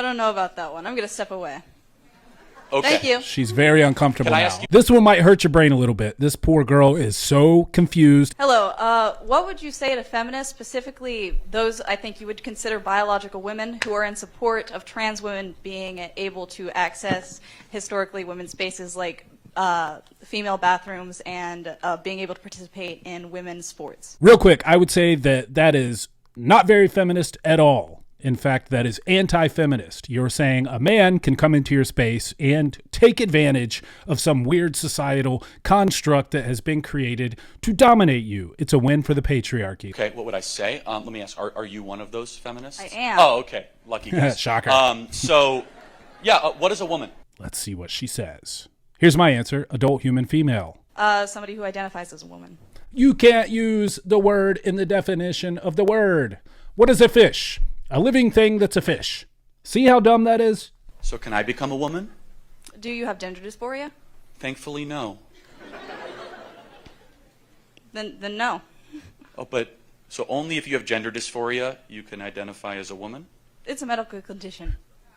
don't know about that one. I'm going to step away. Okay. Thank you. She's very uncomfortable Can I now. ask you- This one might hurt your brain a little bit. This poor girl is so confused. Hello. What would you say to feminists, specifically those I think you would consider biological women who are in support of trans women being able to access historically women's spaces like female bathrooms and being able to participate in women's sports? Real quick, I would say that is not very feminist at all. In fact, that is anti-feminist. You're saying a man can come into your space and take advantage of some weird societal construct that has been created to dominate you. It's a win for the patriarchy. Okay, what would I say? Let me ask, are you one of those feminists? I am. Oh, okay. Lucky guys. Shocker. What is a woman? Let's see what she says. Here's my answer. Adult human female. Somebody who identifies as a woman. You can't use the word in the definition of the word. What is a fish? A living thing that's a fish. See how dumb that is? So can I become a woman? Do you have gender dysphoria? Thankfully, no. Then no. Oh, but so only if you have gender dysphoria you can identify as a woman? It's a medical condition.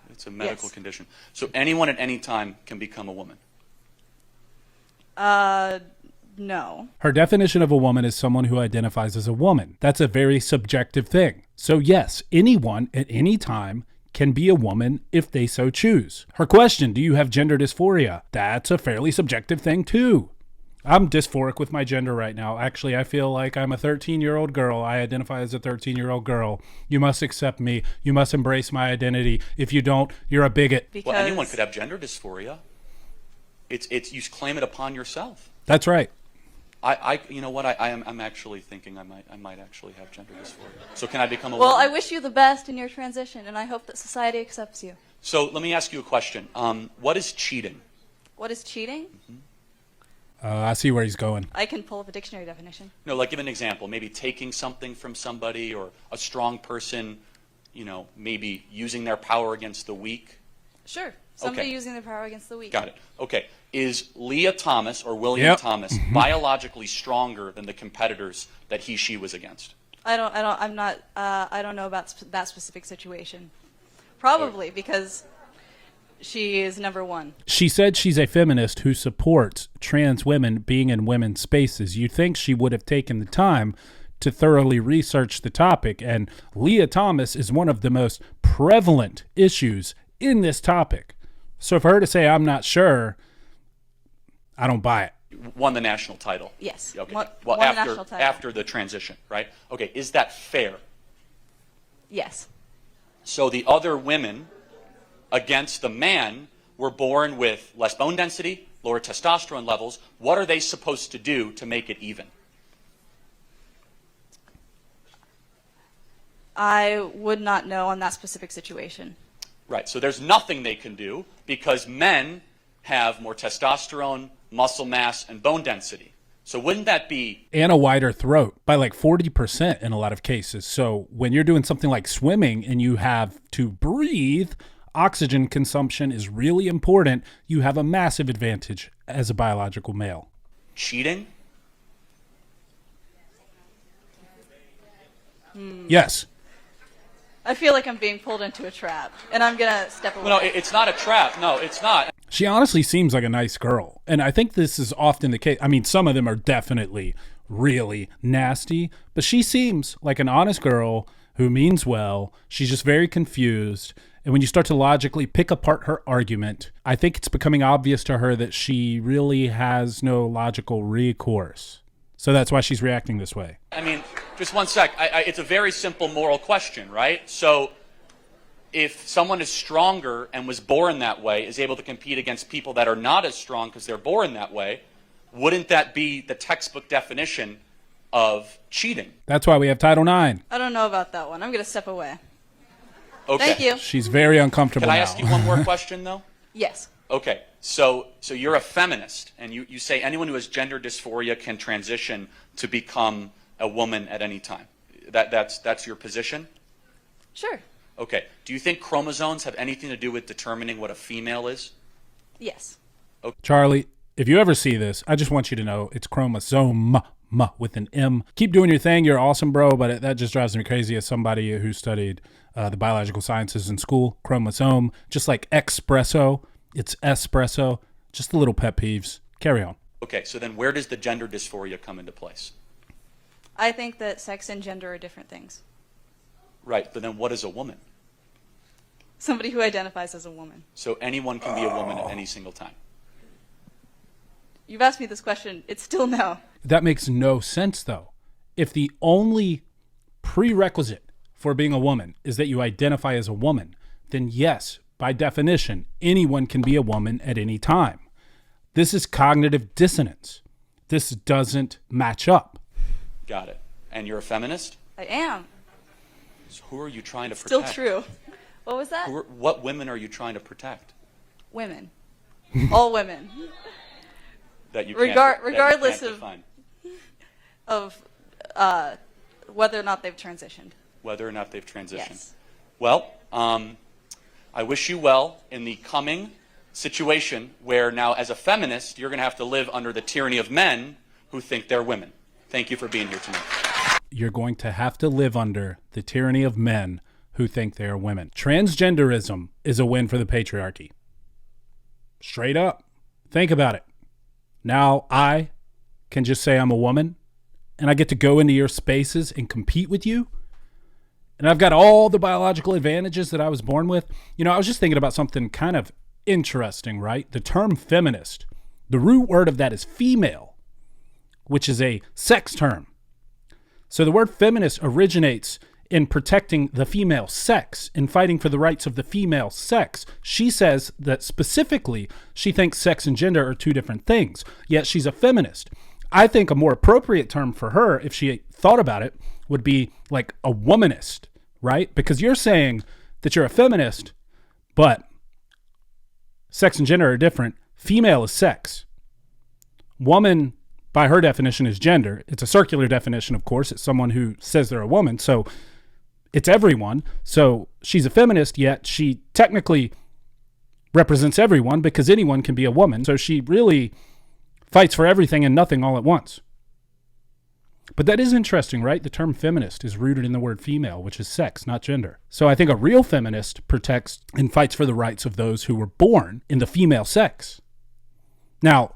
It's a medical Yes. condition. So anyone at any time can become a woman? No. Her definition of a woman is someone who identifies as a woman. That's a very subjective thing. So yes, anyone at any time can be a woman if they so choose. Her question, do you have gender dysphoria? That's a fairly subjective thing too. I'm dysphoric with my gender right now. Actually, I feel like I'm a 13-year-old girl. I identify as a 13-year-old girl. You must accept me. You must embrace my identity. If you don't, you're a bigot. Because Well, anyone could have gender dysphoria. It's you claim it upon yourself. That's right. You know what? I'm actually thinking I might actually have gender dysphoria. So can I become a Well, I woman? wish you the best in your transition, and I hope that society accepts you. So let me ask you a question. What is cheating? What is cheating? I see where he's going. I can pull up a dictionary definition. No, like give an example. Maybe taking something from somebody, or a strong person, maybe using their power against the weak. Sure. Somebody Okay. using their power against the weak. Got it. Okay. Is Leah Thomas or William Yep. Thomas biologically stronger than the competitors that she was against? I don't know about that specific situation. Probably because she is number one. She said she's a feminist who supports trans women being in women's spaces. You'd think she would have taken the time to thoroughly research the topic, and Leah Thomas is one of the most prevalent issues in this topic. So for her to say, I'm not sure, I don't buy it. Won the national title. Yes. Okay. Won Well, the national title. after the transition, right? Okay. Is that fair? Yes. So the other women against the man were born with less bone density, lower testosterone levels. What are they supposed to do to make it even? I would not know on that specific situation. Right. So there's nothing they can do because men have more testosterone, muscle mass, and bone density. So wouldn't that be... And a wider throat by like 40% in a lot of cases. So when you're doing something like swimming and you have to breathe, oxygen consumption is really important. You have a massive advantage as a biological male. cheating? Yes. I feel like I'm being pulled into a trap, and I'm gonna step away. No, it's not a trap. No, it's not. She honestly seems like a nice girl. And I think this is often the case. I mean, some of them are definitely really nasty, but she seems like an honest girl who means well. She's just very confused. And when you start to logically pick apart her argument, I think it's becoming obvious to her that she really has no logical recourse. So that's why she's reacting this way. I mean, just one sec. It's a very simple moral question, right? So if someone is stronger and was born that way, is able to compete against people that are not as strong because they're born that way, wouldn't that be the textbook definition of cheating? That's why we have Title IX. I don't know about that one. I'm gonna step away. Okay. Thank you. She's very uncomfortable Can I now. ask you one more question, though? Yes. Okay, so you're a feminist, and you say anyone who has gender dysphoria can transition to become a woman at any time. That's your position? Sure. Okay. Do you think chromosomes have anything to do with determining what a female is? Yes. Charlie, if you ever see this, I just want you to know it's chromosome. with an M. Keep doing your thing. You're awesome, bro. But that just drives me crazy as somebody who studied the biological sciences in school. Chromosome, just like espresso, it's espresso. Just the little pet peeves. Carry on. Okay, so then where does the gender dysphoria come into place? I think that sex and gender are different things. Right, but then what is a woman? Somebody who identifies as a woman. So anyone can be a woman at any single time. You've asked me this question. It's still no. That makes no sense, though. If the only prerequisite for being a woman is that you identify as a woman, then yes, by definition, anyone can be a woman at any time. This is cognitive dissonance. This doesn't match up. Got it. And you're a feminist? I am. So who are you trying to Still protect? true. What was that? What women are you trying to protect? Women. All women. That you Regardless can't of define. Whether or not they've transitioned. Whether or not they've transitioned. Yes. Well, I wish you well in the coming situation where now, as a feminist, you're going to have to live under the tyranny of men who think they're women. Thank you for being here tonight. You're going to have to live under the tyranny of men who think they are women. Transgenderism is a win for the patriarchy. Straight up. Think about it. Now I can just say I'm a woman, and I get to go into your spaces and compete with you. And I've got all the biological advantages that I was born with. You know, I was just thinking about something kind of interesting, right? The term feminist, the root word of that is female, which is a sex term. So the word feminist originates in protecting the female sex, in fighting for the rights of the female sex. She says that specifically she thinks sex and gender are two different things, yet she's a feminist. I think a more appropriate term for her, if she thought about it, would be like a womanist, right? Because you're saying that you're a feminist, but sex and gender are different. Female is sex. Woman, by her definition, is gender. It's a circular definition, of course. It's someone who says they're a woman. So it's everyone. So she's a feminist, yet she technically represents everyone because anyone can be a woman. So she really fights for everything and nothing all at once. But that is interesting, right? The term feminist is rooted in the word female, which is sex, not gender. So I think a real feminist protects and fights for the rights of those who were born in the female sex. Now,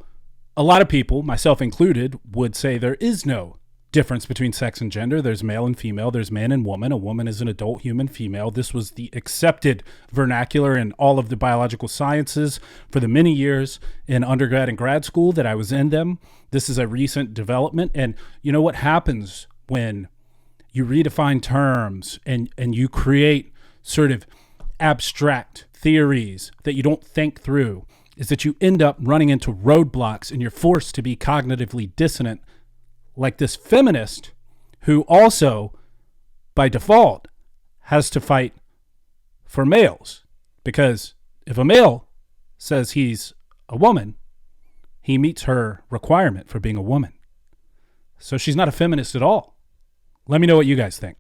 a lot of people, myself included, would say there is no difference between sex and gender. There's male and female. There's man and woman. A woman is an adult human female. This was the accepted vernacular in all of the biological sciences for the many years in undergrad and grad school that I was in them. This is a recent development. And you know what happens when you redefine terms and you create sort of abstract theories that you don't think through is that you end up running into roadblocks and you're forced to be cognitively dissonant, like this feminist who also, by default, has to fight for males. Because if a male says he's a woman, he meets her requirement for being a woman. So she's not a feminist at all. Let me know what you guys think.